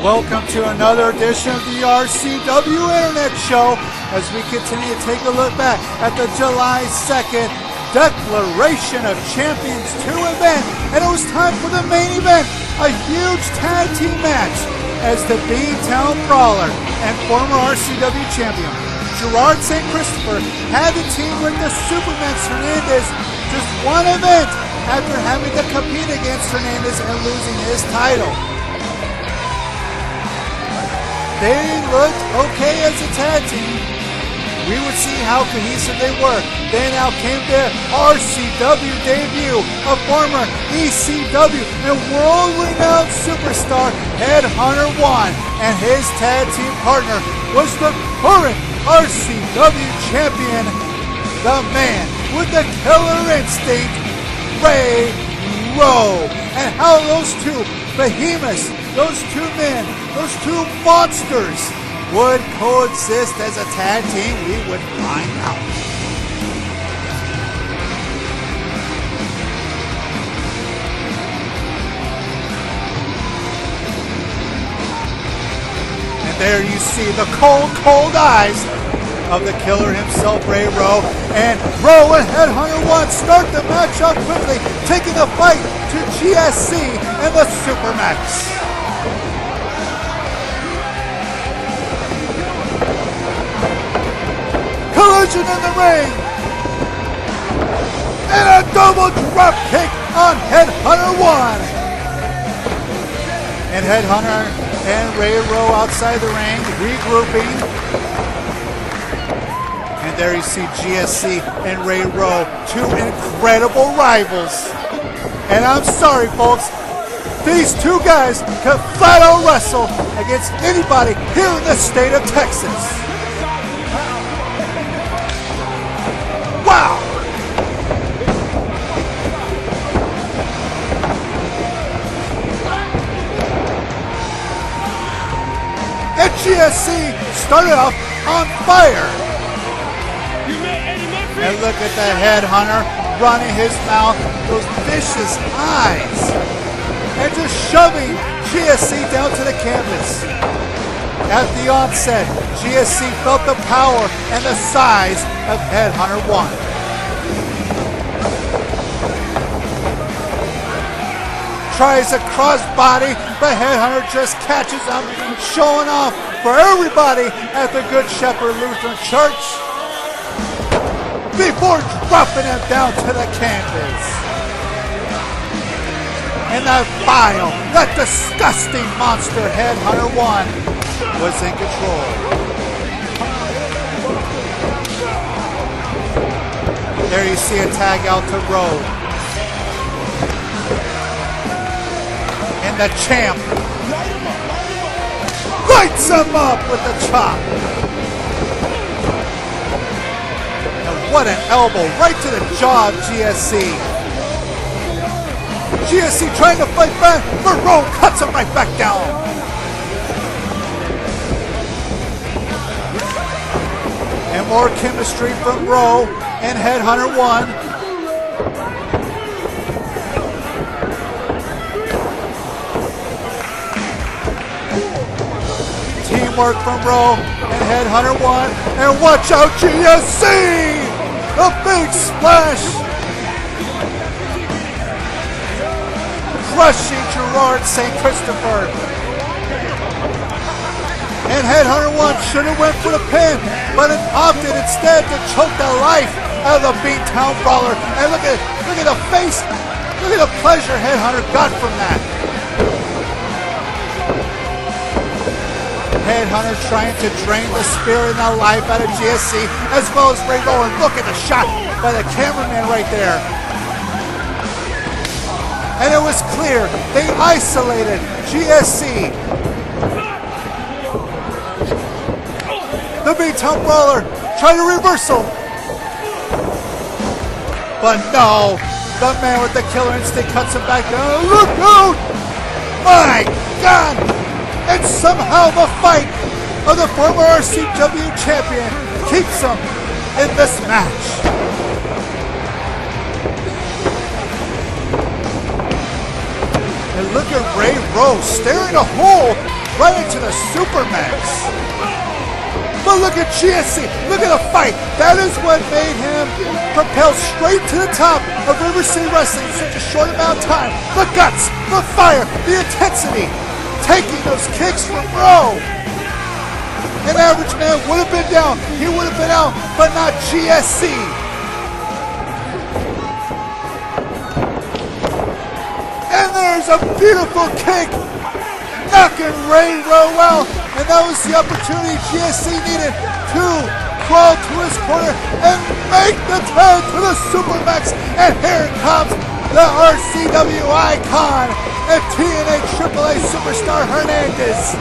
Welcome to another edition of the RCW Internet Show as we continue to take a look back at the July 2nd Declaration of Champions 2 event. And it was time for the main event, a huge tag team match as the B-Town Brawler and former RCW champion Gerard St. Christopher had the team with the Supermax Hernandez just one event after having to compete against Hernandez and losing his title. They looked okay as a tag team. We would see how cohesive they were. Then out came their RCW debut, a former ECW and world-renowned superstar Headhunter 1, and his tag team partner was the current RCW champion, the man with the killer instinct, Ray Rowe. And how those two behemoths, those two men, those two monsters would coexist as a tag team, we would find out. And there you see the cold, cold eyes of the killer himself, Ray Rowe. And Rowe and Headhunter 1 start the match up quickly, taking the fight to GSC and the Supermax. Collision in the ring, and a double drop kick on Headhunter 1. And Headhunter and Ray Rowe outside the ring, regrouping. And there you see GSC and Ray Rowe, two incredible rivals. And I'm sorry, folks, these two guys can flat out wrestle against anybody here in the state of Texas. Wow! And GSC started off on fire. And look at the Headhunter running his mouth, those vicious eyes, and just shoving GSC down to the canvas. At the onset, GSC felt the power and the size of Headhunter 1. Tries a crossbody, but Headhunter just catches him, showing off for everybody at the Good Shepherd Lutheran Church before dropping him down to the canvas. And that vile, that disgusting monster Headhunter 1 was in control. There you see a tag out to Rowe. And the champ lights him up with the chop. And what an elbow right to the jaw of GSC. GSC trying to fight back, but Rowe cuts him right back down. And more chemistry from Rowe and Headhunter 1. Teamwork from Rowe and Headhunter 1. And watch out, GSC! A big splash! Crushing Gerard St. Christopher. And Headhunter 1 should have went for the pin, but it opted instead to choke the life out of the B-Town Brawler. And look at the face, look at the pleasure Headhunter got from that. Headhunter trying to drain the spirit and the life out of GSC, as well as Ray Rowe. And look at the shot by the cameraman right there. And it was clear they isolated GSC. The B-Town Brawler trying to reversal. But no, the man with the killer instinct cuts him back down. Look out! My God! And somehow the fight of the former RCW champion keeps him in this match. And look at Ray Rowe staring a hole right into the Supermax. But look at GSC, look at the fight. That is what made him propel straight to the top of River City Wrestling in such a short amount of time. The guts, the fire, the intensity, taking those kicks from Rowe. An average man would have been down, he would have been out, but not GSC. And there's a beautiful kick, knocking Ray Rowe out. And that was the opportunity GSC needed to crawl to his corner and make the turn to the Supermax. And here comes the RCW icon and TNA AAA superstar Hernandez.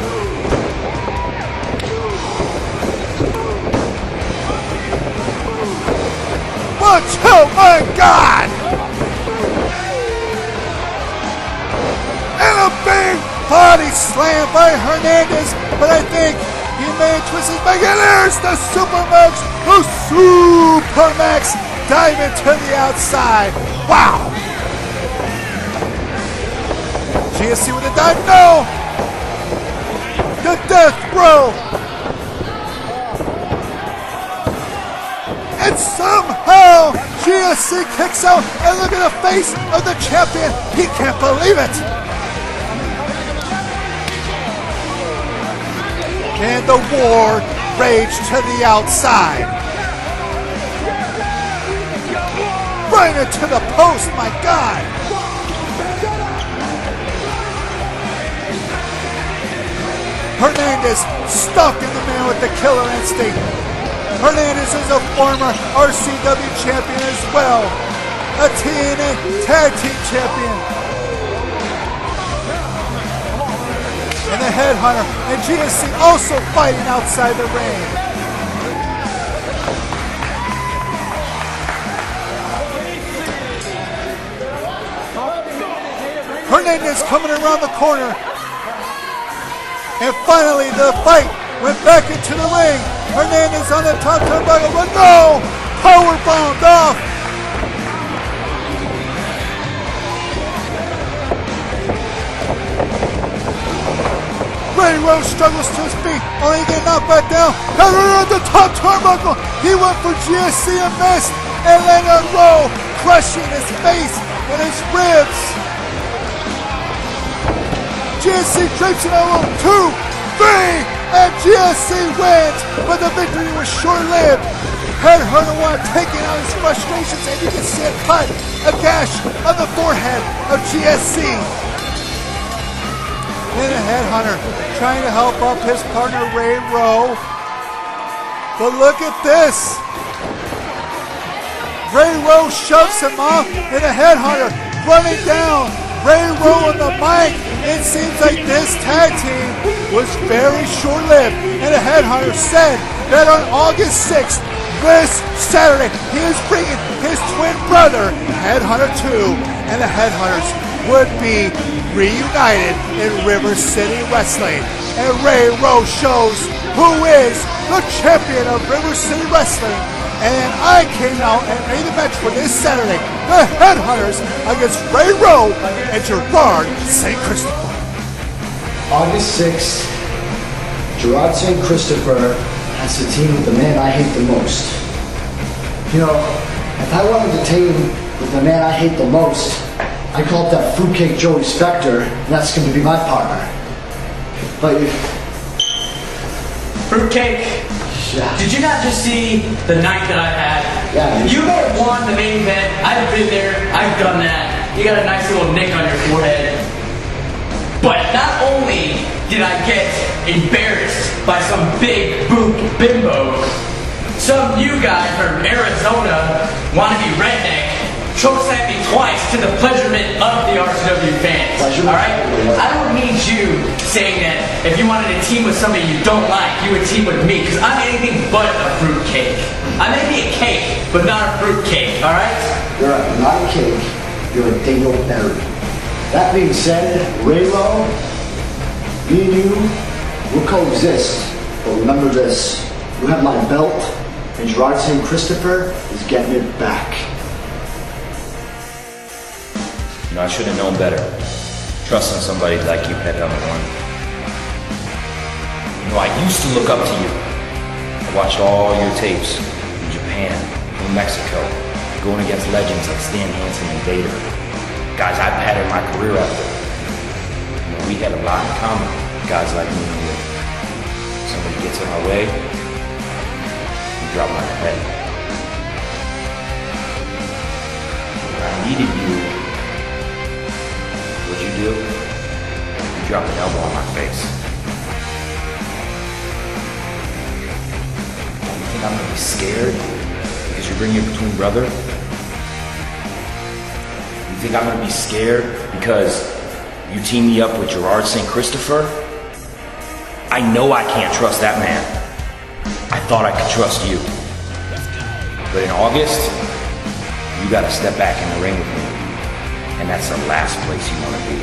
Oh my God! And a big body slam by Hernandez, but I think he may have twisted his back. And there's the Supermax, the Supermax, diving to the outside. Wow! GSC with a dive, no! The death throw! And somehow GSC kicks out, and look at the face of the champion. He can't believe it. And the war raged to the outside. Right into the post, my God. Hernandez stalking the man with the killer instinct. Hernandez is a former RCW champion as well. A TNA Tag Team champion. And the Headhunter and GSC also fighting outside the ring. Hernandez coming around the corner. And finally the fight went back into the ring. Hernandez on the top turnbuckle, but no! Powerbombed off! Ray Rowe struggles to his feet, only to get knocked back down. Headhunter on the top turnbuckle. He went for GSC and missed. And Leonard Rowe crushing his face and his ribs. GSC drapes it on 2, 3, and GSC wins, but the victory was short-lived. Headhunter wanted taking out his frustrations, and you can see a cut, a gash on the forehead of GSC. Then a Headhunter trying to help up his partner Ray Rowe. But look at this. Ray Rowe shoves him off, and a Headhunter running down. Ray Rowe on the mic. It seems like this tag team was very short-lived. And the Headhunter said that on August 6th, this Saturday, he is bringing his twin brother, Headhunter 2, and the Headhunters would be reunited in River City Wrestling. And Ray Rowe shows who is the champion of River City Wrestling. And I came out and made a match for this Saturday. The Headhunters against Ray Rowe and Gerard St. Christopher. August 6th, Gerard St. Christopher has to team with the man I hate the most. You know, if I wanted to team with the man I hate the most, I call up that fruitcake Joey Spector, and that's going to be my partner. But you... Fruitcake? Yeah. Did you not just see the night that I had? Yeah. You may have won the main event. I've been there. I've done that. You got a nice little nick on your forehead. But not only did I get embarrassed by some big boot bimbo, some new guy from Arizona, wannabe redneck, chokeslammed me twice to the pleasurement of the RCW fans. Alright? I don't need you saying that if you wanted to team with somebody you don't like, you would team with me, because I'm anything but a fruitcake. I may be a cake, but not a fruitcake, alright? You're not a cake, you're a dingleberry. That being said, Ray Rowe, me and you, we'll coexist. But remember this, you have my belt, and Gerard St. Christopher is getting it back. You know, I should have known better. Trusting somebody like you, Pet, I'm one. You know, I used to look up to you. I watched all your tapes from Japan, from Mexico, going against legends like Stan Hansen and Vader. Guys I patterned my career after. You know, we had a lot in common, guys like me and you. Somebody gets in our way, we drop like a head. When I needed you, what'd you do? You dropped an elbow on my face. You think I'm gonna be scared because you bring your platoon brother? You think I'm gonna be scared because you team me up with Gerard St. Christopher? I know I can't trust that man. I thought I could trust you. But in August, you gotta step back in the ring with me. And that's the last place you wanna be.